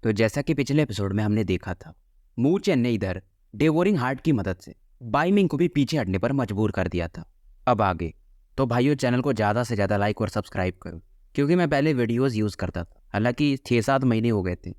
तो जैसा कि पिछले एपिसोड में हमने देखा था, मू चेन ने इधर डेवोरिंग हार्ट की मदद से बाइमिंग को भी पीछे हटने पर मजबूर कर दिया था। अब आगे तो भाइयों, चैनल को ज़्यादा से ज़्यादा लाइक और सब्सक्राइब करो, क्योंकि मैं पहले वीडियोस यूज़ करता था। हालांकि 6-7 महीने हो गए थे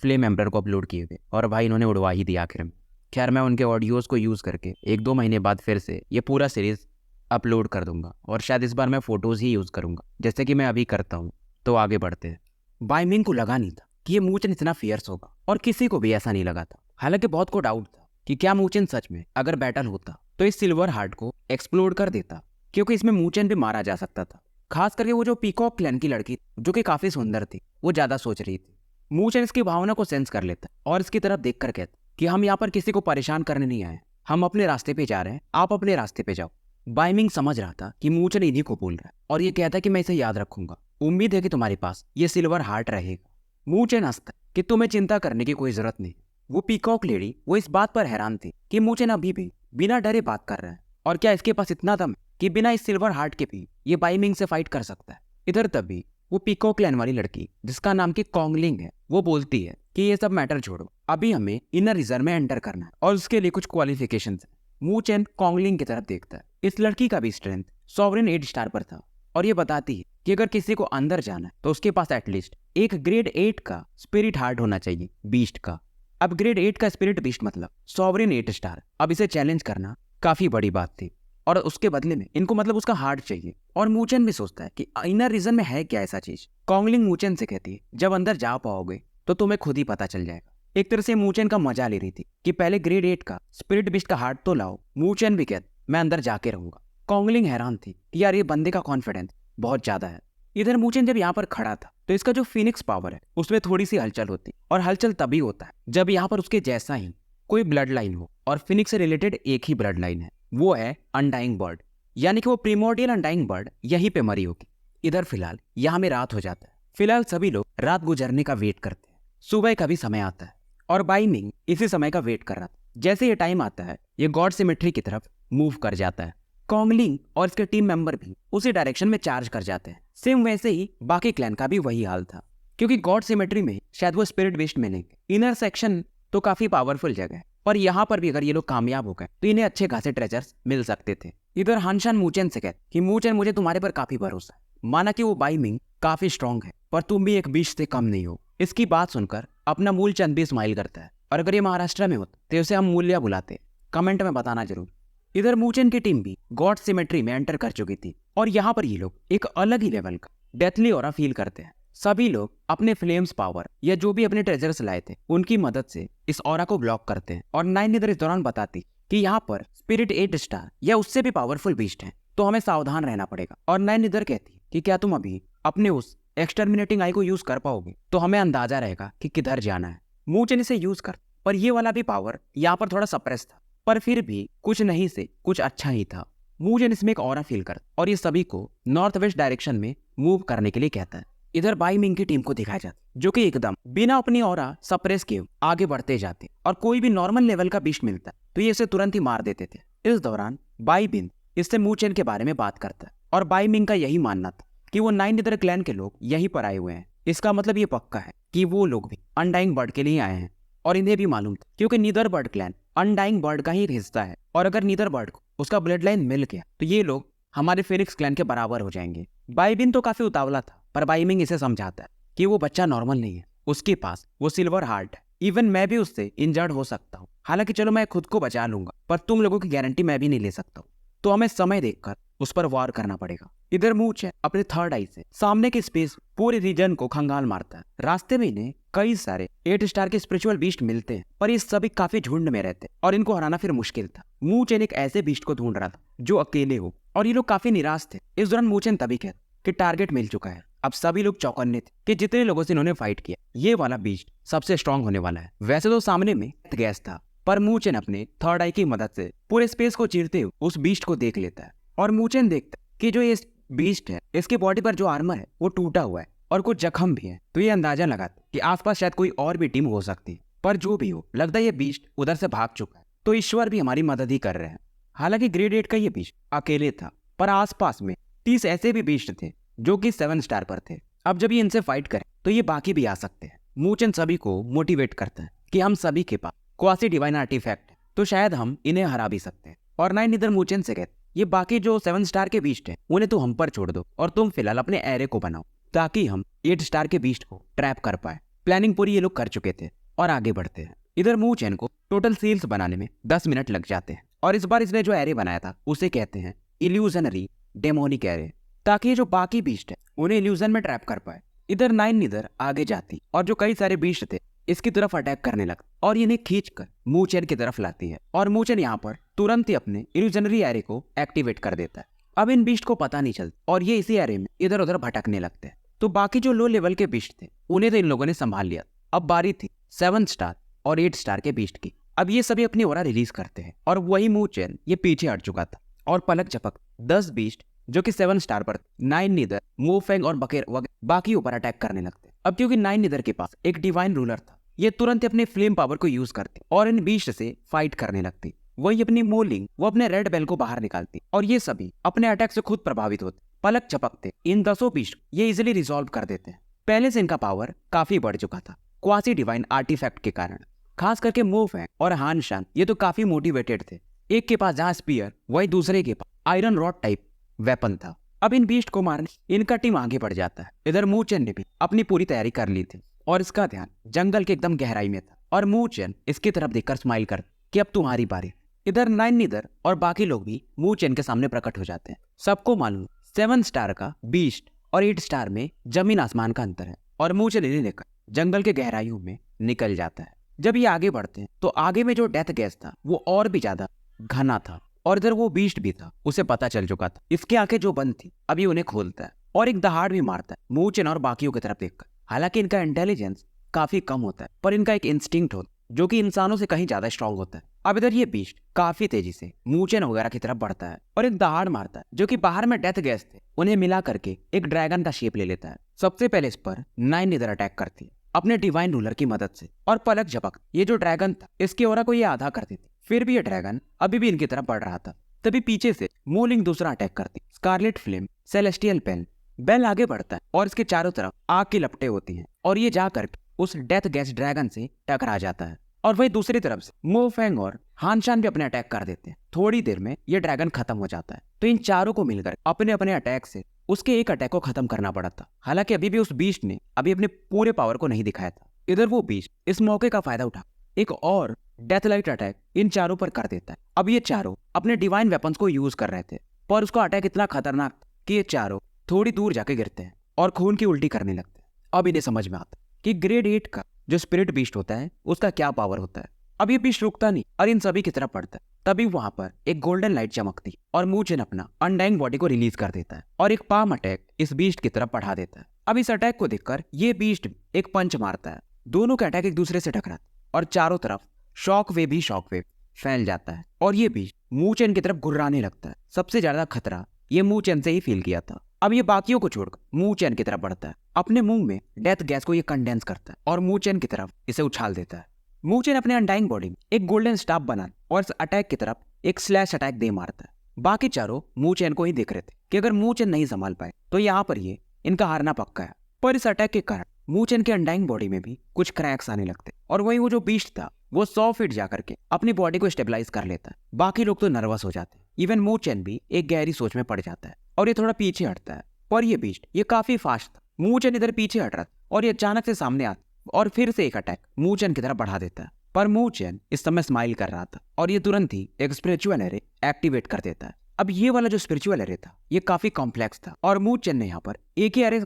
फ्लेम एम्बर को अपलोड किए हुए, और भाई इन्होंने उड़वा ही दिया आखिर में। खैर, मैं उनके ऑडियोज़ को यूज़ करके 1-2 महीने बाद फिर से ये पूरा सीरीज़ अपलोड कर दूंगा, और शायद इस बार मैं फ़ोटोज़ ही यूज़ करूँगा, जैसे कि मैं अभी करता हूँ। तो आगे बढ़ते हैं। बाइमिंग को लगा नहीं था कि ये मू चेन इतना फियर्स होगा, और किसी को भी ऐसा नहीं लगा था। हालांकि बहुत को डाउट था कि क्या मू चेन सच में अगर बैटल होता तो इस सिल्वर हार्ट को एक्सप्लोड कर देता, क्योंकि इसमें मू चेन भी मारा जा सकता था। खास करके वो जो पीकॉक क्लैन की लड़की जो कि काफी सुंदर थी, वो ज्यादा सोच रही थी। मू चेन इसकी भावना को सेंस कर लेता और इसकी तरफ देखकर कहता कि हम यहाँ पर किसी को परेशान करने नहीं आए, हम अपने रास्ते पे जा रहे हैं, आप अपने रास्ते पे जाओ। बाइमिंग समझ रहा था कि मू चेन इन्हीं को बोल रहा है, और ये कहता है कि मैं इसे याद रखूंगा, उम्मीद है कि तुम्हारे पास ये सिल्वर हार्ट रहेगा। मू चेन हंसता कि तुम्हें चिंता करने की कोई जरूरत नहीं। वो पीकॉक लेडी वो इस बात पर हैरान थी कि मू चेन अभी भी बिना डरे बात कर रहा है, और क्या इसके पास इतना दम है कि बिना इस सिल्वर हार्ट के भी ये बाइमिंग से फाइट कर सकता है। इधर तभी वो पीकॉक क्लैन वाली लड़की जिसका नाम की कॉन्गलिंग है, वो बोलती है कि ये सब मैटर छोड़ो, अभी हमें इनर रिजर्व में एंटर करना है और उसके लिए कुछ क्वालिफिकेशंस है। मू चेन कॉन्गलिंग की तरफ देखता है। इस लड़की का भी स्ट्रेंथ सॉवरेन 8 स्टार पर था, और ये बताती है कि अगर किसी को अंदर जाना है तो उसके पास एटलीस्ट एक ग्रेड 8 का स्पिरिट हार्ट होना चाहिए, बीस्ट का। अब ग्रेड 8 का स्पिरिट बीस्ट मतलब सॉवरेन 8 स्टार। अब इसे चैलेंज करना काफी बड़ी बात थी, और उसके बदले में इनको मतलब उसका हार्ट चाहिए। और मू चेन भी सोचता है कि इनर रीजन में है क्या ऐसा चीज। कॉन्गलिंग मू चेन से कहती है जब अंदर जा पाओगे तो तुम्हें खुद ही पता चल जाएगा। एक तरह से मू चेन का मजा ले रही थी कि पहले ग्रेड 8 का स्पिरिट बीस्ट का हार्ट तो लाओ। मू चेन भी कहती मैं अंदर जाके रहूंगा। कॉन्गलिंग हैरान थी कि यार ये बंदे का कॉन्फिडेंस बहुत ज्यादा है। इधर मू चेन जब यहाँ पर खड़ा था तो इसका जो फिनिक्स पावर है उसमें थोड़ी सी हलचल होती, और हलचल तभी होता है जब यहाँ पर उसके जैसा ही कोई ब्लड लाइन हो, और फिनिक्स से रिलेटेड एक ही ब्लड लाइन है, वो है अनडाइंग बर्ड, यानी कि वो प्रीमोर्डियल अनडाइंग बर्ड यहीं पे मरी होगी। इधर फिलहाल यहाँ में रात हो जाता है। फिलहाल सभी लोग रात गुजरने का वेट करते हैं। सुबह का भी समय आता है, और बाइमिंग इसी समय का वेट कर रहा था। जैसे ये टाइम आता है, ये गॉड सिमेट्री की तरफ मूव कर जाता है। कॉन्गलिंग और इसके टीम मेंबर भी उसी डायरेक्शन में चार्ज कर जाते हैं। सेम वैसे ही बाकी क्लैन का भी वही हाल था, क्योंकि गॉड सिमेट्री में शायद वो स्पिरिट बेस्ड मिलेंगे। इनर सेक्शन तो काफी पावरफुल जगह है, पर यहाँ पर भी अगर ये लोग कामयाब हो गए तो इन्हें अच्छे खासे ट्रेजर्स मिल सकते थे। इधर हानशान मू चेन से कहते कि मू चेन मुझे तुम्हारे पर काफी भरोसा है। माना कि वो बाइमिंग काफी स्ट्रांग है, पर तुम भी एक बीच से कम नहीं हो। इसकी बात सुनकर अपना मूल चंद भी स्माइल करता है, और अगर ये महाराष्ट्र में होता तो उसे हम मूल्य बुलाते। कमेंट में बताना जरूर। इधर मू चेन की टीम भी गॉड सिमेट्री में एंटर कर चुकी थी, और यहाँ पर ये लोग एक अलग ही लेवल का डेथली ऑरा फील करते हैं। सभी लोग अपने फ्लेम्स पावर या जो भी अपने ट्रेजर्स लाए थे उनकी मदद से इस ऑरा को ब्लॉक करते हैं। और 9 इधर इस दौरान बताती कि यहाँ पर स्पिरिट 8 स्टार या उससे भी पावरफुल बीस्ट हैं, तो हमें सावधान रहना पड़ेगा। और 9 इधर कहती कि क्या तुम अभी अपने उस एक्सटर्मिनेटिंग आई को यूज कर पाओगे, तो हमें अंदाजा रहेगा कि किधर जाना है। मू चेन इसे यूज कर, पर ये वाला भी पावर यहाँ पर थोड़ा सप्रेस था, पर फिर भी कुछ नहीं से कुछ अच्छा ही था। मू चेन इसमें एक ऑरा फील कर, और ये सभी को नॉर्थ वेस्ट डायरेक्शन में मूव करने के लिए कहता है। इधर बाइमिंग की टीम को दिखाया जाता है, जो कि एकदम बिना अपनी ऑरा सप्रेस किए आगे बढ़ते जाते, और कोई भी नॉर्मल लेवल का बीस्ट मिलता है तो ये इसे तुरंत ही मार देते थे। इस दौरान बाइमिंग इससे मू चेन के बारे में बात करता है, और बाइमिंग का यही मानना था कि वो 9 इधर क्लैन के लोग यहीं पर आए हुए हैं। इसका मतलब ये पक्का है कि वो लोग भी अनडाइंग बर्ड के लिए आए हैं, और इन्हें भी मालूम था क्योंकि neither bird clan undying bird का ही हिस्सा है, और अगर नीदर बर्ड को उसका ब्लड लाइन मिल गया तो ये लोग हमारे फिनिक्स क्लैन के बराबर हो जाएंगे। बाइबिन तो काफी उतावला था, पर बाइमिंग इसे समझाता है कि वो बच्चा नॉर्मल नहीं है, उसके पास वो सिल्वर हार्ट है। इवन मैं भी उससे इंजर्ड हो सकता हूँ, हालांकि चलो मैं खुद को बचा लूंगा, पर तुम लोगों की गारंटी मैं भी नहीं ले सकता हूँ, तो हमें समय देखकर उस पर वार करना पड़ेगा। इधर मू चेन अपने थर्ड आई से सामने की स्पेस पूरे रीजन को खंगाल मारता है। रास्ते में इन्हें कई सारे 8 स्टार के स्पिरिचुअल बीस्ट मिलते हैं, पर ये सभी काफी झुंड में रहते हैं, और इनको हराना फिर मुश्किल था। मू चेन एक ऐसे बीस्ट को ढूंढ रहा था जो अकेले हो, और ये लोग काफी निराश थे। इस दौरान मू चेन तभी कहता कि टारगेट मिल चुका है। अब सभी लोग चौकन्ने थे कि जितने लोगों से इन्होंने फाइट किया, ये वाला बीस्ट सबसे स्ट्रांग होने वाला है। वैसे तो सामने में गैस था, पर मू चेन अपने थर्ड आई की मदद से पूरे स्पेस को चीरते हुए उस बीस्ट को देख लेता है, और मू चेन देखता है कि जो ये बीस्ट है इसके बॉडी पर जो आर्मर है वो टूटा हुआ है, और कुछ जख्म भी है। तो ये अंदाजा लगाता कि आसपास शायद कोई और भी टीम हो सकती है, पर जो भी हो लगता है ये बीस्ट उधर से भाग चुका है, तो ईश्वर भी हमारी मदद ही कर रहे हैं। हालांकि ग्रेड 8 का ये बीस्ट अकेले था, पर आसपास में 30 ऐसे भी बीस्ट थे जो कि 7 स्टार पर थे। अब जब ये इनसे फाइट करे तो ये बाकी भी आ सकते हैं। मूचन सभी को मोटिवेट करता है कि हम सभी के पास क्वासी डिवाइन आर्टिफैक्ट है, तो शायद हम इन्हें हरा भी सकते हैं। और नाइन इधर मूचन से कहते ये बाकी जो 7 स्टार के बीस्ट है उन्हें तो हम पर छोड़ दो और तुम फिलहाल अपने एरे को बनाओ ताकि हम 8 स्टार के बीस्ट को ट्रैप कर पाए। प्लानिंग पूरी ये लोग कर चुके थे और आगे बढ़ते हैं। इधर मूचन को टोटल सील्स बनाने में 10 मिनट लग जाते हैं और इस बार इसने जो एरे बनाया था उसे कहते हैं इल्यूजनरी डेमोनिक एरे, ताकि ये जो बाकी बीस्ट है उन्हें इल्यूजन में ट्रैप कर पाए। इधर नाइन इधर आगे जाती और जो कई सारे बीस्ट थे इसकी तरफ अटैक करने लगती और इन्हें खींचकर मूचन की तरफ लाती है और मूचन यहाँ पर तुरंत ही अपने इल्यूजनरी एरे को एक्टिवेट कर देता है। अब इन बीस्ट को पता नहीं चलता और ये इसी एरे में इधर उधर भटकने लगते हैं। तो बाकी जो लो लेवल के बीस्ट थे उन्हें तो इन लोगों ने संभाल लिया। अब बारी थी 7 स्टार और 8 स्टार के बीस्ट की। अब ये सभी अपनी ओरा रिलीज करते हैं और वही मूचन ये पीछे हट चुका था और पलक झपक 10 बीस्ट जो कि 7 स्टार पर नाइन नीदर, मोफेंग और बकेर बाकी ऊपर अटैक करने लगते। अब क्योंकि नाइन नीदर के पास एक डिवाइन रूलर था, ये तुरंत अपने फ्लेम पावर को यूज करती और इन बीस्ट से फाइट करने लगती। वही अपनी मोलिंग वो अपने रेड बेल को बाहर निकालती और ये सभी अपने अटैक से खुद प्रभावित होते। पलक झपकते इन 10 बीस्ट ये इजिली रिजॉल्व कर देते हैं। पहले से इनका पावर काफी बढ़ चुका था क्वासी डिवाइन आर्टिफैक्ट के कारण। खास करके मोफेंग और हान शान ये तो काफी मोटिवेटेड थे। एक के पास जहां स्पीयर वही दूसरे के पास आयरन रॉड टाइप वेपन था। अब इन बीस्ट को मारने इनका टीम आगे बढ़ जाता है। इधर मूचन ने भी अपनी पूरी तैयारी कर ली थी और इसका ध्यान जंगल के एकदम गहराई में था और मूचन इसकी तरफ देखकर स्माइल कर कि अब तुम्हारी बारी। इधर नाइन नीदर और बाकी लोग भी मूचन के सामने प्रकट हो जाते हैं। सबको मालूम 7 स्टार का बीस्ट और 8 स्टार में जमीन आसमान का अंतर है और मूचन इन्हें लेकर जंगल के गहराइयों में निकल जाता है। जब ये आगे बढ़ते हैं तो आगे में जो डेथ गैस था वो और भी ज्यादा घना था और इधर वो बीस्ट भी था, उसे पता चल चुका था। इसकी आंखें जो बंद थी अभी उन्हें खोलता है और एक दहाड़ भी मारता है मूचन और बाकियों की तरफ देखकर। हालांकि इनका इंटेलिजेंस काफी कम होता है पर इनका एक इंस्टिंक्ट होता है जो कि इंसानों से कहीं ज्यादा स्ट्रांग होता है। अब इधर ये बीस्ट काफी तेजी से मूचन वगैरह की तरफ बढ़ता है और एक दहाड़ मारता है जो कि बाहर में डेथ गैस थे उन्हें मिला करके एक ड्रैगन का शेप ले लेता है। सबसे पहले इस पर नाइन इधर अटैक करती है अपने डिवाइन रूलर की मदद से और पलक झपक ये जो ड्रैगन था इसकी ओरा को ये आधा कर देती। फिर भी ये ड्रैगन अभी भी इनकी तरफ बढ़ रहा था। तभी पीछे से मोलिंग दूसरा अटैक करती। Scarlet Flame, Celestial Pain, Bell आगे बढ़ता है और इसके चारों तरफ आग की लपटें होती हैं और ये जाकर उस डेथ गैस ड्रैगन से टकरा जाता है। और वही दूसरी तरफ से मोफेंग और हानशान भी अपने अटैक कर देते हैं। थोड़ी देर में ये ड्रैगन खत्म हो जाता है। तो इन चारों को मिलकर अपने अपने अटैक से उसके एक अटैक को खत्म करना पड़ा था। हालांकि अभी भी उस बीस्ट ने अभी अपने पूरे पावर को नहीं दिखाया था। इधर वो बीस्ट इस मौके का फायदा उठा एक और डेथ लाइट अटैक इन चारों पर कर देता है। अब ये चारों अपने डिवाइन वेपन्स को यूज कर रहे थे पर उसका अटैक इतना खतरनाक था कि ये चारों थोड़ी दूर जाके गिरते हैं और खून की उल्टी करने लगते हैं। अब इन्हें समझ में आता कि ग्रेड 8 का जो स्पिरिट बीस्ट होता है उसका क्या पावर होता है। अब ये बीस्ट रुकता नहीं और इन सभी की तरफ पड़ता है। तभी वहां पर एक गोल्डन लाइट चमकती और मूचन अपना अनडाइंग बॉडी को रिलीज कर देता है और एक पाम अटैक इस बीस्ट की तरफ बढ़ा देता है। अब इस अटैक को देखकर ये बीस्ट एक पंच मारता है। दोनों का अटैक एक दूसरे से टकराता और चारों तरफ शॉक वेव फैल जाता है और ये बीस्ट मूचन की तरफ गुर्राने लगता है। सबसे ज्यादा खतरा ये मूचन से ही फील किया था। अब ये बाकियों को छोड़कर मूचन की तरफ बढ़ता है। अपने मुंह में डेथ गैस को ये कंडेंस करता है और मूचन की तरफ इसे उछाल देता है। मूचन अपने अनडाइंग बॉडी में एक गोल्डन स्टाफ बना और इस अटैक की तरफ एक स्लैश अटैक दे मारता है। बाकी चारों मूचन को ही देख रहे थे कि अगर मूचन नहीं संभाल पाए तो यहाँ पर ये इनका हारना पक्का है। पर इस अटैक के कारण मूचन के अनडाइंग बॉडी में भी कुछ क्रैक्स आने लगते और वही वो जो बीस्ट था वो 100 फीट जाकर के अपनी बॉडी को स्टेबलाइज कर लेता है। बाकी लोग तो नर्वस हो जाते हैं। इवन मूचन भी एक गहरी सोच में पड़ जाता है और ये थोड़ा पीछे हटता है। पर ये बीस्ट ये काफी फास्ट था। मूचन इधर पीछे हट रहा था और ये अचानक से सामने आता और फिर से एक अटैक मूचन की तरफ बढ़ा देता है। पर मूचन इस समय स्माइल कर रहा था और ये तुरंत ही एक स्पिरिचुअल एरे एक्टिवेट कर देता है। अब ये वाला जो स्पिरिचुअल एरे था ये काफी कॉम्प्लेक्स था और मूचन ने यहाँ पर एक ही एरे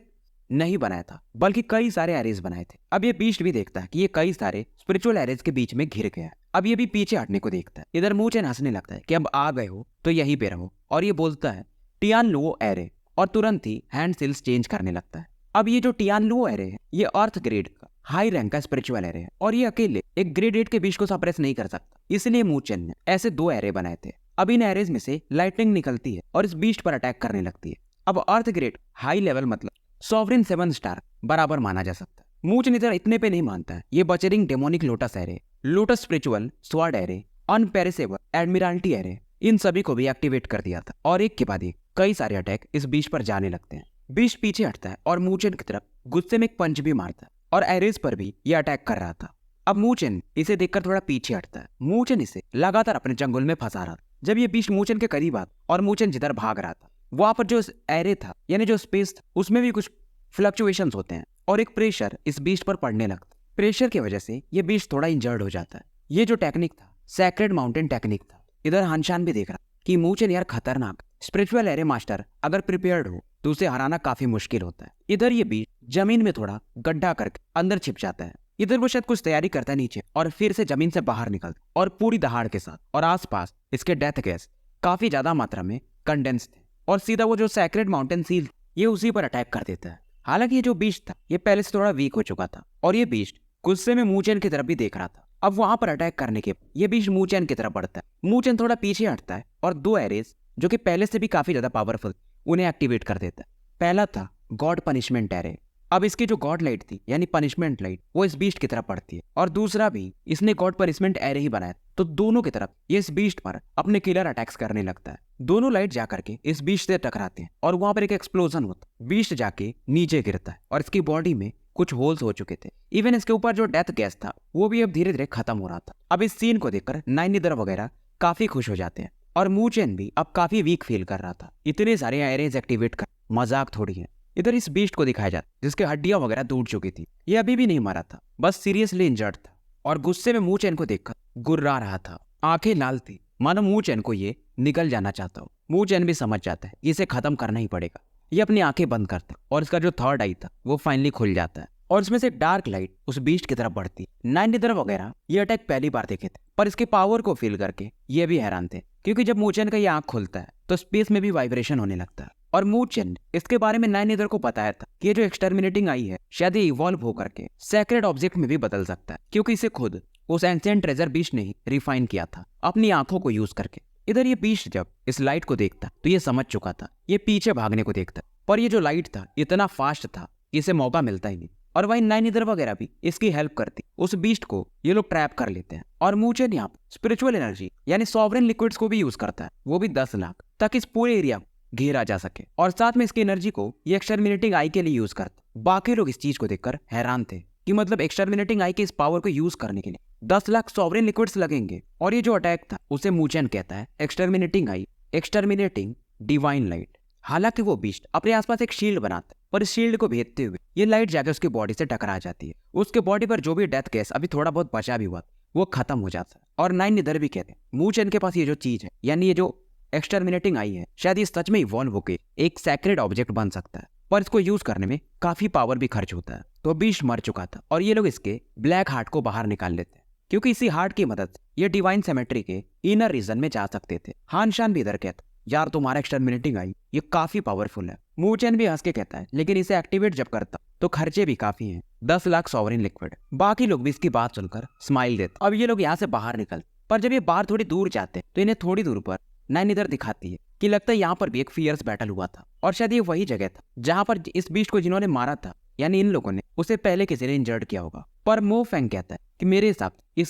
नहीं बनाया था बल्कि कई सारे एरेज बनाए थे। अब ये बीस्ट भी देखता है कि ये कई सारे स्पिरिचुअल एरेज के बीच में घिर गया है। अब ये भी पीछे हटने को देखता है। इधर मूचन हंसने लगता है कि अब आ गए हो तो यहीं पे रहो और ये बोलता है टियान लुओ एरे और तुरंत ही हैंड सिल्स चेंज करने लगता है। अब ये जो टियान लुओ एरे है ये अर्थ ग्रेड का हाई रैंक का स्पिरिचुअल एरे है और ये अकेले एक ग्रेड 8 के बीच को सप्रेस नहीं कर सकता। इसलिए मूचन ने ऐसे 2 एरे बनाए थे। अब इन एरेज में से लाइटनिंग निकलती है और इस बीस्ट पर अटैक करने लगती है। अब अर्थ ग्रेड हाई लेवल मतलब सॉवरेन 7 स्टार बराबर माना जा सकता है। मूचन इधर इतने पे नहीं मानता है। ये butchering demonic lotus array, lotus spiritual sword array, unperishable admiralty array इन सभी को भी एक्टिवेट कर दिया था और एक के बाद एक कई सारे अटैक इस बीस्ट पर जाने लगते हैं। बीस्ट पीछे हटता है और मूचन की तरफ गुस्से में एक पंच भी मारता है और एरेस पर भी ये अटैक कर रहा था। अब मूचेन इसे देखकर थोड़ा पीछे हटता है। मूचेन इसे लगातार अपने चंगुल में फंसा रहा था। जब ये बीस्ट मूचेन के करीब आता और मूचेन जिधर भाग रहा था वहां पर जो एरे था यानी जो स्पेस था उसमें भी कुछ फ्लक्चुएशंस होते हैं और एक प्रेशर इस बीस्ट पर पड़ने लगता है। प्रेशर की वजह से ये बीस्ट थोड़ा इंजर्ड हो जाता है। ये जो टेक्निक था सैक्रेड माउंटेन टेक्निक था। इधर हानशान भी देख रहा कि मूचेन यार खतरनाक स्पिरिचुअल एरे मास्टर अगर प्रिपेयर्ड हो तो उसे हराना काफी मुश्किल होता है। इधर ये बीस्ट जमीन में थोड़ा गड्ढा करके अंदर छिप जाता है। इधर वो शायद कुछ तैयारी करता है नीचे और फिर से जमीन से बाहर निकलता और पूरी दहाड़ के साथ, और आसपास इसके डेथ गैस काफी ज्यादा मात्रा में कंडेंस थे और सीधा वो जो सैक्रेड माउंटेन सील ये उसी पर अटैक कर देता है। हालांकि ये जो बीस्ट था ये पहले से थोड़ा वीक हो चुका था और ये बीस्ट गुस्से में मूचेन की तरफ भी देख रहा था। अब वहां पर अटैक करने के ये बीस्ट मूचेन की तरफ बढ़ता है। मूचेन थोड़ा पीछे हटता है और दो एरेज जो कि पहले से भी काफी ज्यादा पावरफुल उन्हें एक्टिवेट कर देता है। पहला था गॉड पनिशमेंट एरे। अब इसकी जो गॉड लाइट थी यानी पनिशमेंट लाइट वो इस बीस्ट की तरफ पड़ती है और दूसरा भी इसने गॉड पनिशमेंट एरे ही बनाया, तो दोनों की तरफ ये इस बीस्ट पर अपने किलर अटैक्स करने लगता है। दोनों लाइट जाकर के इस बीस्ट से टकराते हैं और वहां पर एक एक्सप्लोजन होता है। बीस्ट जाके नीचे गिरता है और इसकी बॉडी में कुछ होल्स हो चुके थे। इवन इसके ऊपर जो डेथ गैस था वो भी अब धीरे धीरे खत्म हो रहा था। अब इस सीन को देखकर नाइन निदर वगैरह काफी खुश हो जाते हैं और मूचेन भी अब काफी वीक फील कर रहा था। इतने सारे एरेज एक्टिवेट कर मजाक थोड़ी है। इधर इस बीस्ट को दिखाया जाता जिसके हड्डियां वगैरह टूट चुकी थी। ये अभी भी नहीं मरा था, बस सीरियसली इंजर्ड था और गुस्से में मूचेन को देखकर गुर्रा रहा था। आंखें लाल थी मानो मूचेन को ये निकल जाना चाहता हो। मूचेन भी समझ जाता है इसे खत्म करना ही पड़ेगा। ये अपनी आंखें बंद करता है और इसका जो थर्ड आई था वो फाइनली खुल जाता है और इसमें से डार्क लाइट उस बीस्ट की तरफ बढ़ती है। नाइन निदर वगैरह ये अटैक पहली बार देखे थे पर इसके पावर को फील करके ये भी हैरान थे, क्योंकि जब मूचेन का ये आंख खुलता है तो स्पेस में भी वाइब्रेशन होने लगता है। और मूचेन इसके बारे में नाइन निदर को बताया था कि ये जो एक्सटर्मिनेटिंग आई है शायद ये इवॉल्व होकर के सैक्रेड ऑब्जेक्ट में भी बदल सकता है, क्योंकि इसे खुद उस एंशिएंट ट्रेजर बीस्ट ने ही रिफाइन किया था अपनी आंखों को यूज करके। इधर ये बीस्ट जब इस लाइट को देखता तो ये समझ चुका था। ये पीछे भागने को देखता पर ये जो लाइट था इतना फास्ट था इसे मौका मिलता ही नहीं। और वहीं नाइन निदर वगैरह भी इसकी हेल्प करती। उस बीस्ट को ये लोग ट्रैप कर लेते हैं और मूचेन यहाँ स्पिरिचुअल एनर्जी यानी सॉवरेन लिक्विड्स को भी यूज करता है, वो भी 10 लाख, ताकि इस पूरे एरिया को घेरा जा सके। और साथ में इसकी एनर्जी को ये एक्सटर्मिनेटिंग आई के लिए यूज करता। बाकी लोग इस चीज को देखकर हैरान थे कि मतलब एक्सटर्मिनेटिंग आई के इस पावर को यूज करने के लिए 10 लाख सॉवरेन लिक्विड्स लगेंगे। और ये जो अटैक था उसे मूचेन कहता है एक्सटर्मिनेटिंग आई, एक्सटर्मिनेटिंग डिवाइन लाइट। हालांकि वो बीस्ट अपने आसपास एक शील्ड बनाता है पर इस शील्ड को भेदते हुए ये लाइट जाकर उसकी बॉडी से टकरा जाती है। उसके बॉडी पर जो भी डेथ गैस अभी थोड़ा बहुत बचा भी हुआ वो खत्म हो जाता है। और नाइन निदर भी कहते हैं मूचेन के पास ये जो चीज है यानी ये जो एक्सटर्मिनेटिंग आई है शायद ये सच में इवॉल्व होकर एक सैक्रेड ऑब्जेक्ट बन सकता है, पर इसको यूज करने में काफी पावर भी खर्च होता है। तो बीस्ट मर चुका था और ये लोग इसके ब्लैक हार्ट को बाहर निकाल लेते हैं, क्योंकि इसी हार्ट की मदद से ये डिवाइन सेमेट्री के इनर रीजन में जा सकते थे। हानशान भी इधर कहता यार तुम्हारा एक्सटर्मिनेटिंग आई ये काफी पावरफुल है। मूचेन भी हंस के कहता है लेकिन इसे एक्टिवेट जब करता तो खर्चे भी काफी हैं, 10 लाख सॉवरेन लिक्विड। बाकी लोग भी इसकी बात सुनकर स्माइल देते। अब ये लोग यहाँ से बाहर निकलते, पर जब ये बाहर थोड़ी दूर जाते तो इन्हें थोड़ी दूर पर नाइन निदर दिखाती है कि लगता है यहाँ पर भी एक फियर्स बैटल हुआ था और शायद ये वही जगह था जहां पर इस बीस्ट को जिन्होंने मारा था यानी इन लोगों ने उसे पहले किसी ने इंजर्ड किया होगा। पर मो फेंग कहता है कि मेरे हिसाब से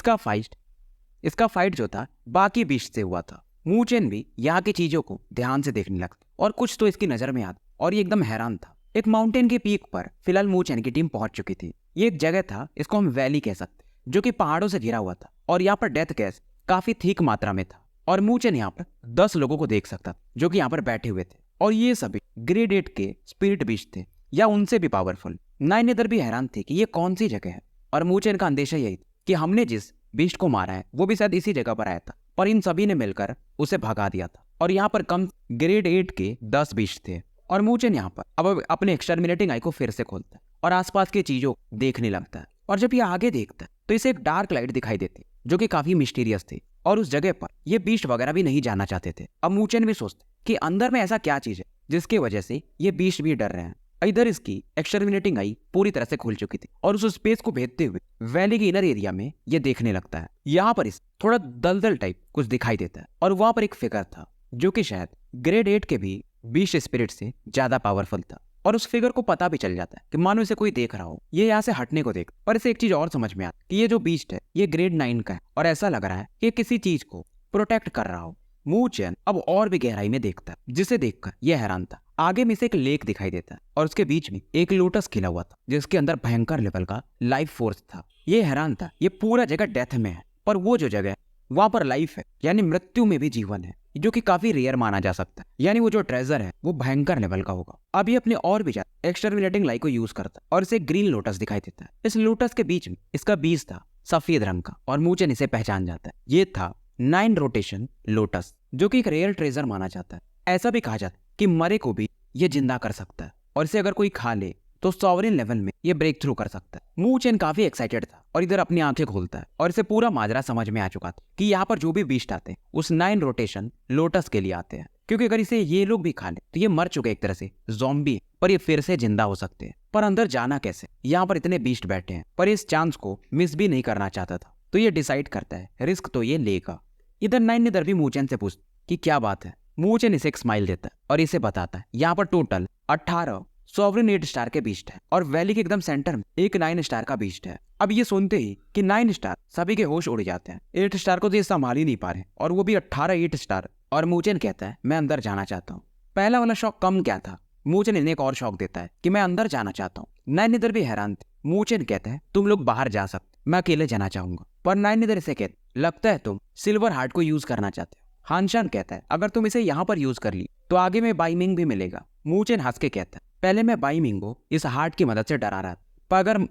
इसका फाइट जो था बाकी बीस्ट से हुआ था। मूचेन भी यहाँ की चीजों को ध्यान से देखने लगता और कुछ तो इसकी नजर में आता और ये एकदम हैरान था। एक माउंटेन के पीक पर फिलहाल मूचेन की टीम पहुंच चुकी थी। ये एक जगह था, इसको हम वैली कह सकते, जो कि पहाड़ों से घिरा हुआ था और यहाँ पर डेथ गैस काफी ठीक मात्रा में था। और मूचेन यहाँ पर 10 लोगों को देख सकता था जो कि यहाँ पर बैठे हुए थे और ये सभी ग्रेड 8 के स्पिरिट बीस्ट थे या उनसे भी पावरफुल। नाइन निदर भी हैरान थे कि ये कौन सी जगह है और मूचेन का अंदेशा यही था कि हमने जिस बीस्ट को मारा है वो भी शायद इसी जगह पर आया था, पर इन सभी ने मिलकर उसे भगा दिया था। और यहाँ पर कम ग्रेड 8 के 10 बीस्ट थे और मूचेन यहाँ पर अब अपने एक्सटर्मिनेटिंग आई को फिर से खोलता है और आसपास की चीजों देखने लगता है। और जब ये आगे देखता है तो इसे एक डार्क लाइट दिखाई देती जो कि काफी मिस्टीरियस थी और उस जगह पर ये बीस्ट वगैरह भी नहीं जाना चाहते थे। अब मूचेन भी सोचते कि अंदर में ऐसा क्या चीज है जिसकी वजह से ये बीस्ट भी डर रहे हैं। इधर इसकी एक्सटर्मिनेटिंग आई पूरी तरह से खुल चुकी थी और उस स्पेस को भेदते हुए वैली के इनर एरिया में ये देखने लगता है। यहाँ पर इस थोड़ा दलदल टाइप कुछ दिखाई देता है और वहां पर एक फिगर था जो कि शायद ग्रेड 8 के भी बीस्ट स्पिरिट से ज्यादा पावरफुल था। और उस फिगर को पता भी चल जाता है कि मानो इसे कोई देख रहा हो। ये यहाँ से हटने को देख, पर इसे एक चीज और समझ में आती कि ये जो बीस्ट है ये ग्रेड 9 का है और ऐसा लग रहा है कि किसी चीज को प्रोटेक्ट कर रहा हो। मूचेन अब और भी गहराई में देखता है जिसे देखकर यह हैरान था। आगे में से एक लेक दिखाई देता है और उसके बीच में एक लोटस खिला हुआ था जिसके अंदर भयंकर लेवल का लाइफ फोर्स था। ये हैरान था, ये पूरा जगह डेथ में है, पर वो जो जगह है वहां पर लाइफ है, यानी मृत्यु में भी जीवन है, जो कि काफी रेयर माना जा सकता है। यानी वो जो ट्रेजर है वो भयंकर लेवल का होगा। अब ये अपने और भी ज्यादा एक्सटरमिनेटिंग लाइट को यूज करता है और इसे ग्रीन लोटस दिखाई देता है। इस लोटस के बीच में इसका बीज था सफेद रंग का और मूचेन इसे पहचान जाता है। ये था 9 रोटेशन लोटस, जो कि एक रेयर ट्रेजर माना जाता है। ऐसा भी कहा जाता है कि मरे को भी ये जिंदा कर सकता है और इसे अगर कोई खा ले तो सॉवरेन लेवल में ये ब्रेक थ्रू कर सकता है। मूचेन काफी एक्साइटेड था और इधर अपनी आंखें खोलता है और इसे पूरा माजरा समझ में आ चुका था कि यहाँ पर जो भी बीस्ट आते हैं उस 9 रोटेशन लोटस के लिए आते हैं, क्योंकि अगर इसे ये लोग भी खा ले तो ये मर चुके एक तरह से ज़ॉम्बी, पर ये फिर से जिंदा हो सकते हैं। पर अंदर जाना कैसे? यहाँ पर इतने बीस्ट बैठे हैं, पर इस चांस को मिस भी नहीं करना चाहता था, तो ये डिसाइड करता है रिस्क तो ये लेगा। इधर 9 इधर भी मूचेन से पूछता कि क्या बात है। मूचेन इसे एक स्माइल देता है और इसे बताता है यहाँ पर टोटल 18 सॉवरेन 8 स्टार के बीस्ट है और वैली के एकदम सेंटर में एक 9 स्टार का बीस्ट है। अब ये सुनते ही कि 9 स्टार सभी के होश उड़ जाते हैं। 8 स्टार को तो ये संभाल ही नहीं पा रहे और वो भी 18 8 स्टार। और मूचेन कहता है मैं अंदर जाना चाहता हूँ। पहला वाला शौक कम क्या था, मूचेन इन्हें एक और शौक देता है कि मैं अंदर जाना चाहता हूँ। 9 इधर भी हैरान थे। मूचेन कहता है तुम लोग बाहर जा सकते, मैं अकेले जाना चाहूंगा। पर 9 इधर इसे कहते लगता है तुम सिल्वर हार्ट को यूज करना चाहते हो। हानशान कहता है अगर तुम इसे यहाँ पर यूज कर ली तो आगे में बाइमिंग भी मिलेगा। मूचेन हंस के कहता है पहले मैं बाइमिंग को इस हार्ट की मदद से डरा रहा था, पर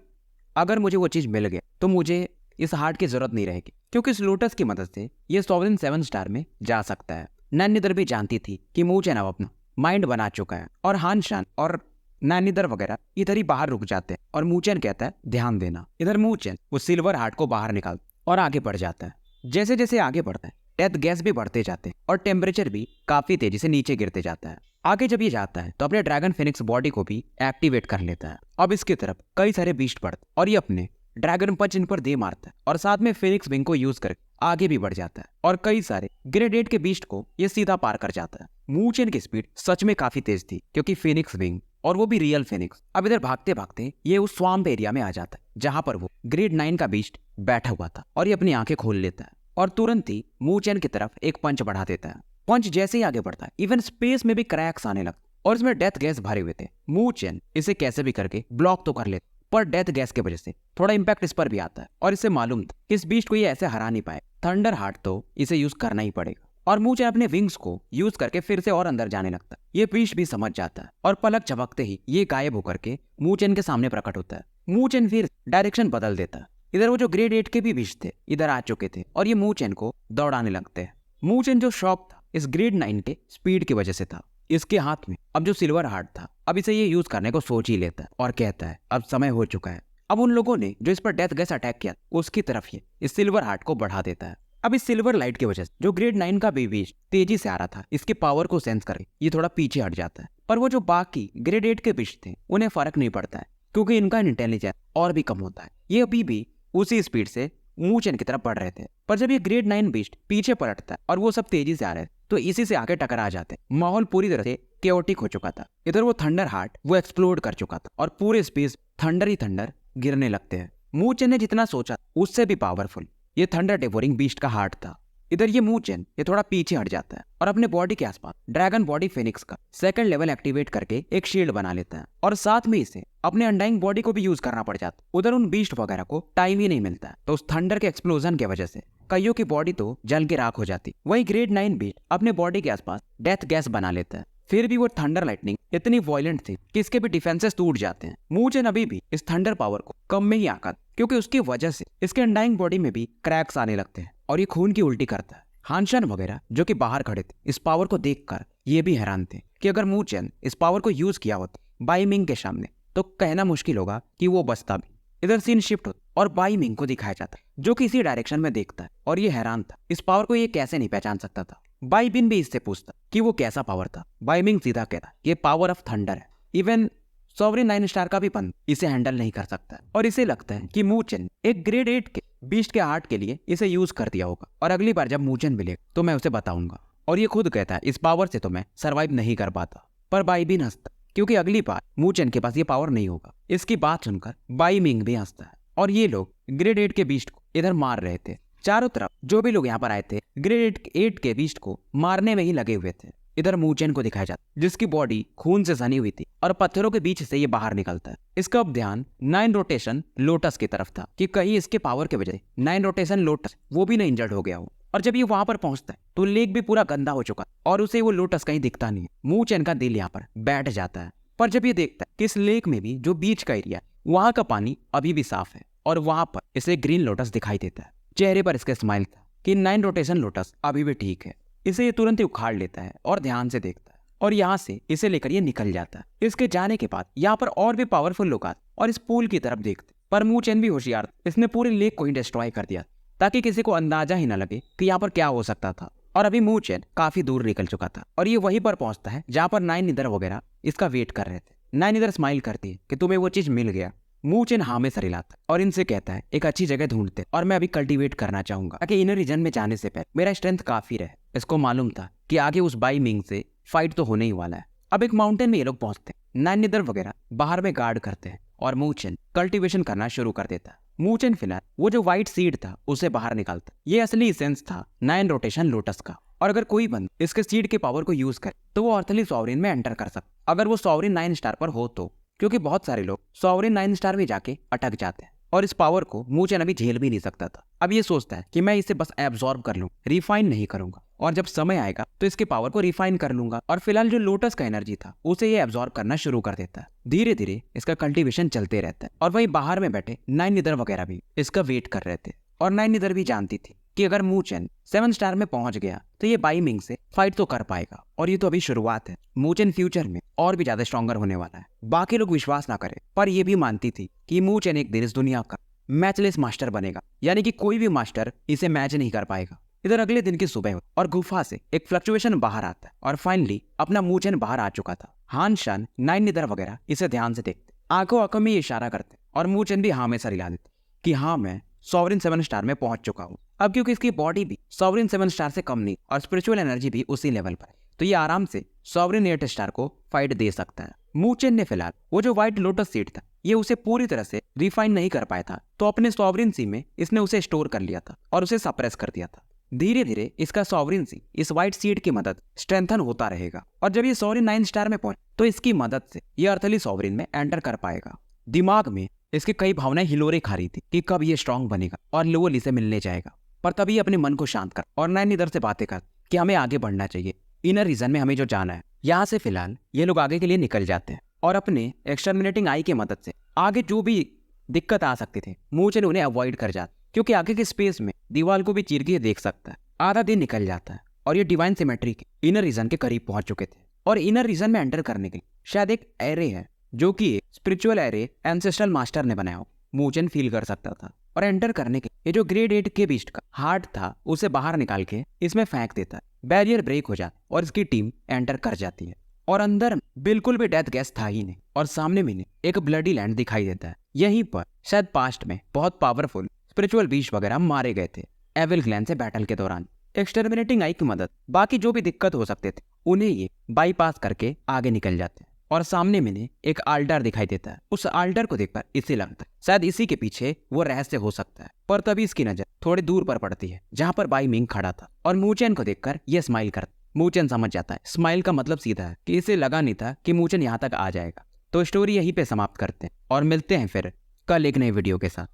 अगर मुझे वो चीज मिल गया तो मुझे इस हार्ट की जरूरत नहीं रहेगी, क्योंकि इस लोटस की मदद से ये सॉवरेन 7 स्टार में जा सकता है। 9 इधर भी जानती थी कि मूचेन अब अपना माइंड बना चुका है और हानशान और 9 इधर वगैरह इधर ही बाहर रुक जाते हैं और मूचेन कहता है ध्यान देना। इधर मूचेन वो सिल्वर हार्ट को बाहर निकाल और आगे बढ़ जाता है। जैसे जैसे आगे बढ़ता है डेथ गैस भी बढ़ते जाते हैं और टेम्परेचर भी काफी तेजी से नीचे गिरते जाता है। आगे जब ये जाता है तो अपने ड्रैगन फिनिक्स बॉडी को भी एक्टिवेट कर लेता है। अब इसकी तरफ कई सारे बीस्ट बढ़ते और ये अपने ड्रैगन पंच इन पर दे मारता है और साथ में फिनिक्स विंग को यूज करके आगे भी बढ़ जाता है और कई सारे ग्रेड 8 के बीस्ट को ये सीधा पार कर जाता है। मूचेन की स्पीड सच में काफी तेज थी, क्योंकि फिनिक्स विंग और वो भी रियल फिनिक्स। अब इधर भागते भागते ये उस स्वाम्प एरिया में आ जाता है जहां पर वो ग्रेड 9 का बीस्ट बैठा हुआ था और ये अपनी आंखें खोल लेता है और तुरंत ही मूचेन की तरफ एक पंच बढ़ा देता है। पंच जैसे ही आगे बढ़ता है इवन स्पेस में भी क्रैक्स आने लगते और इसमें डेथ गैस भरे हुए थे। मूचेन इसे कैसे भी करके ब्लॉक तो कर लेता, पर डेथ गैस की वजह से थोड़ा इंपैक्ट इस पर भी आता है और इसे मालूम था कि इस बीस्ट को ये ऐसे हरा नहीं पाए। थंडर हार्ट तो इसे यूज करना ही पड़ेगा और मूचेन अपने विंग्स को यूज करके फिर से और अंदर जाने लगता है। ये बीस्ट भी समझ जाता है और पलक झपकते ही ये गायब होकर के मूचेन के सामने प्रकट होता है। मूचेन फिर डायरेक्शन बदल देता है। इधर वो जो ग्रेड 8 के भी बीस्ट थे इधर आ चुके थे और ये मूचेन को दौड़ाने लगते हैं। मूचेन जो शॉक था इस ग्रेड 9 के स्पीड की वजह से था। इसके हाथ में अब जो सिल्वर हार्ट था अब इसे ये यूज करने को सोच ही लेता है और कहता है अब समय हो चुका है। अब उन लोगों ने जो इस पर डेथ गैस अटैक किया उसकी तरफ ये इस सिल्वर हार्ट को बढ़ा देता है। अब इस सिल्वर लाइट की वजह से जो ग्रेड 9 का बीस्ट तेजी से आ रहा था इसके पावर को सेंस करके ये थोड़ा पीछे हट जाता है। पर वो जो बाकी ग्रेड 8 के बीस्ट थे उन्हें फर्क नहीं पड़ता है, क्योंकि इनका इंटेलिजेंस और भी कम होता है। ये अभी भी उसी स्पीड से मूचेन की तरफ बढ़ रहे थे। पर जब ये ग्रेड 9 बीस्ट पीछे पलटता है और वो सब तेजी से आ रहे थे तो इसी से आगे टकरा जाते। माहौल पूरी तरह से केओटिक हो चुका था। इधर वो थंडर हार्ट वो एक्सप्लोड कर चुका था और पूरे स्पेस थंडर ही थंडर गिरने लगते हैं। मूचेन ने जितना सोचा उससे भी पावरफुल ये थंडर डेवोरिंग बीस्ट का हार्ट था। इधर ये मूचेन ये थोड़ा पीछे हट जाता है और अपने बॉडी के आसपास ड्रैगन बॉडी फिनिक्स का सेकंड लेवल एक्टिवेट करके एक शील्ड बना लेता है और साथ में इसे अपने अनडाइंग बॉडी को भी यूज करना पड़ जाता है। उधर उन बीस्ट वगैरह को टाइम ही नहीं मिलता है, तो उस थंडर के एक्सप्लोजन की वजह से कईयों की बॉडी तो जल के राख हो जाती। वही ग्रेड 9 बीस्ट अपने बॉडी के आसपास डेथ गैस बना लेता है। फिर भी वो थंडर लाइटनिंग इतनी वायलेंट थी कि इसके भी डिफेंसेस टूट जाते हैं। मूचेन अभी भी इस थंडर पावर को कम में ही आकर, क्योंकि उसकी वजह से इसके अनडाइंग बॉडी में भी क्रैक्स आने लगते हैं और ये खून की उल्टी करता है। हानशान वगैरह जो कि बाहर खड़े थे इस पावर को देखकर ये भी हैरान थे कि अगर मूचेन इस पावर को यूज किया होता बाइमिंग के सामने तो कहना मुश्किल होगा कि वो बचता भी। इधर सीन शिफ्ट होता और बाइमिंग को दिखाया जाता जो कि इसी डायरेक्शन में देखता है और ये हैरान था इस पावर को ये कैसे नहीं पहचान सकता था। बाइबिन भी इससे पूछता कि वो कैसा पावर था। बाइमिंग सीधा कहता ये पावर ऑफ थंडर है। इवन सॉवरेन 9 स्टार का भी बंद इसे हैंडल नहीं कर सकता और इसे लगता है कि मूचेन एक ग्रेड 8 के बीस्ट के हार्ट के लिए इसे यूज कर दिया होगा और अगली बार जब मूचेन मिलेगा तो मैं उसे बताऊंगा। और ये खुद कहता है इस पावर से तो मैं सर्वाइव नहीं कर पाता। पर बाइबिन हंसता क्योंकि अगली बार मूचेन के पास ये पावर नहीं होगा। इसकी बात सुनकर बाइमिंग भी हंसता है और ये लोग ग्रेड 8 के बीस्ट को इधर मार रहे थे। चारों तरफ जो भी लोग यहाँ पर आए थे ग्रेड 8 के बीस्ट को मारने में ही लगे हुए थे। इधर मूचेन को दिखाया जाता जिसकी बॉडी खून से सनी हुई थी और पत्थरों के बीच से ये बाहर निकलता है। इसका अब ध्यान 9 रोटेशन लोटस की तरफ था कि कहीं इसके पावर के वजह 9 रोटेशन लोटस वो भी ना इंजर्ड हो गया हो। और जब ये वहां पर पहुंचता है तो लेक भी पूरा गंदा हो चुका और उसे वो लोटस कहीं दिखता नहीं है। मूचेन का दिल यहाँ पर बैठ जाता है, पर जब ये देखता है कि इस लेक में भी जो बीच का एरिया वहां का पानी अभी भी साफ है और वहां पर इसे ग्रीन लोटस दिखाई देता है। चेहरे पर इसके स्माइल था कि 9 रोटेशन लोटस अभी भी ठीक है। इसे ये तुरंत ही उखाड़ लेता है और ध्यान से देखता है और यहाँ से इसे लेकर ये निकल जाता है। इसके जाने के बाद यहाँ पर और भी पावरफुल लोग आते और इस पूल की तरफ देखते, पर मूचेन भी होशियार, इसने पूरे लेक को ही डिस्ट्रॉय कर दिया ताकि किसी को अंदाजा ही न लगे कि यहाँ पर क्या हो सकता था। और अभी मूचेन काफी दूर निकल चुका था और ये वहीं पर पहुंचता है जहाँ पर 9 निदर वगैरह इसका वेट कर रहे थे। 9 निदर स्माइल करती है कि तुम्हें वो चीज मिल गया। मूचेन हाँ में सर हिलाता और इनसे कहता है एक अच्छी जगह ढूंढते और मैं अभी कल्टीवेट करना चाहूंगा ताकि इनर रीजन में जाने से पहले मेरा स्ट्रेंथ काफी रहे। इसको मालूम था कि आगे उस बाई मिंग से फाइट तो होने ही वाला है। अब एक माउंटेन में ये लोग पहुंचते हैं। 9 निदर वगैरह बाहर में गार्ड करते हैं और मूचेन कल्टीवेशन करना शुरू कर देता है। मूचेन फिलहाल वो जो व्हाइट सीड था उसे बाहर निकालता। ये असली सेंस था 9 रोटेशन लोटस का, और अगर कोई बंदा इसके सीड के पावर को यूज करे तो वो अर्थली सॉवरिन में एंटर कर सकता, अगर वो सॉवरिन 9 स्टार पर हो तो, क्योंकि बहुत सारे लोग सॉवरिन 9 स्टार में जाके अटक जाते हैं और इस पावर को मूचेन अभी झेल भी नहीं सकता था। अब ये सोचता है कि मैं इसे बस एब्जॉर्ब कर लूं, रिफाइन नहीं करूंगा, और जब समय आएगा तो इसके पावर को रिफाइन कर लूंगा। और फिलहाल जो लोटस का एनर्जी था उसे ये एब्जॉर्ब करना शुरू कर देता है। धीरे धीरे इसका कल्टीवेशन चलते रहता है और वही बाहर में बैठे 9 निदर वगैरह भी इसका वेट कर रहे थे। और 9 निदर भी जानती थी कि अगर मूचेन 7 स्टार में पहुंच गया तो ये बाई मिंग से फाइट तो कर पाएगा, और ये तो अभी शुरुआत है। मूचेन फ्यूचर में और भी ज्यादा स्ट्रॉन्गर होने वाला है। बाकी लोग विश्वास ना करें, पर ये भी मानती थी कि मूचेन एक दिन इस दुनिया का मैचलेस मास्टर बनेगा, यानी कि कोई भी मास्टर इसे मैच नहीं कर पाएगा। इधर अगले दिन की सुबह हो और गुफा से एक फ्लक्चुएशन बाहर आता है और फाइनली अपना मूचेन बाहर आ चुका था। हान शान 9 निदर वगैरह इसे ध्यान से देखते, आंखों आंखों में ये इशारा करते और मूचेन भी हाँ में सर हिला देते कि हाँ मैं सॉवरिन 7 स्टार में पहुंच चुका हूँ। अब क्योंकि इसकी बॉडी भी सॉवरिन 7 स्टार से कम नहीं और स्पिरिचुअल एनर्जी भी उसी लेवल पर है, तो ये आराम से सॉवरिन 8 स्टार को फाइट दे सकता है। मूचेन ने फिलहाल वो जो व्हाइट लोटस सीड था ये उसे पूरी तरह से रिफाइन नहीं कर पाया था, तो अपने सॉवरिन सी में इसने उसे स्टोर कर लिया था और उसे सप्रेस कर दिया था। धीरे धीरे इसका सॉवरिन सी इस व्हाइट सीड की मदद स्ट्रेंथन होता रहेगा और जब ये सॉवरिन 9 स्टार में पहुंचे तो इसकी मदद से ये अर्थली सॉवरिन में एंटर कर पाएगा। दिमाग में इसकी कई भावनाएं हिलोरे खा रही थी कि कब ये स्ट्रांग बनेगा और लोअली से मिलने जाएगा, पर तभी अपने मन को शांत कर और 9 निदर से बातें कर कि हमें आगे बढ़ना चाहिए, इनर रीजन में हमें जो जाना है। यहाँ से फिलहाल ये लोग आगे के लिए निकल जाते हैं और अपने एक्सटर्मिनेटिंग आई की मदद से आगे जो भी दिक्कत आ सकती थी मूचेन उन्हें अवॉइड कर जाता, क्योंकि आगे के स्पेस में दीवार को भी चीर के देख सकता है। आधा दिन निकल जाता है और ये डिवाइन सिमेट्री के इनर रीजन के करीब पहुंच चुके थे और इनर रीजन में एंटर करने के लिए शायद एक एरे है जो कि स्पिरिचुअल एरे एंसेस्ट्रल मास्टर ने बनाया हो, मूचेन फील कर सकता था। और एंटर करने के ये जो ग्रेड 8 के बीस्ट का हार्ट था उसे बाहर निकाल के इसमें फेंक देता है। बैरियर ब्रेक हो जाता और इसकी टीम एंटर कर जाती है और अंदर बिल्कुल भी डेथ गैस था ही नहीं और सामने में एक ब्लडी लैंड दिखाई देता है। यहीं पर शायद पास्ट में बहुत पावरफुल स्पिरिचुअल बीस्ट वगैरह मारे गए थे एविल ग्लैन से बैटल के दौरान। एक्सटर्मिनेटिंग आई की मदद बाकी जो भी दिक्कत हो सकते थे उन्हें ये बाईपास करके आगे निकल जाते हैं और सामने में एक आल्टर दिखाई देता है। उस आल्टर को देखकर इसे लगता है शायद इसी के पीछे वो रहस्य हो सकता है, पर तभी इसकी नजर थोड़ी दूर पर पड़ती है जहां पर बाई मिंग खड़ा था और मूचेन को देखकर ये स्माइल करता। मूचेन समझ जाता है स्माइल का मतलब सीधा है कि इसे लगा नहीं था कि मूचेन यहाँ तक आ जाएगा। तो स्टोरी यहीं पे समाप्त करते हैं और मिलते हैं फिर कल एक नए वीडियो के साथ।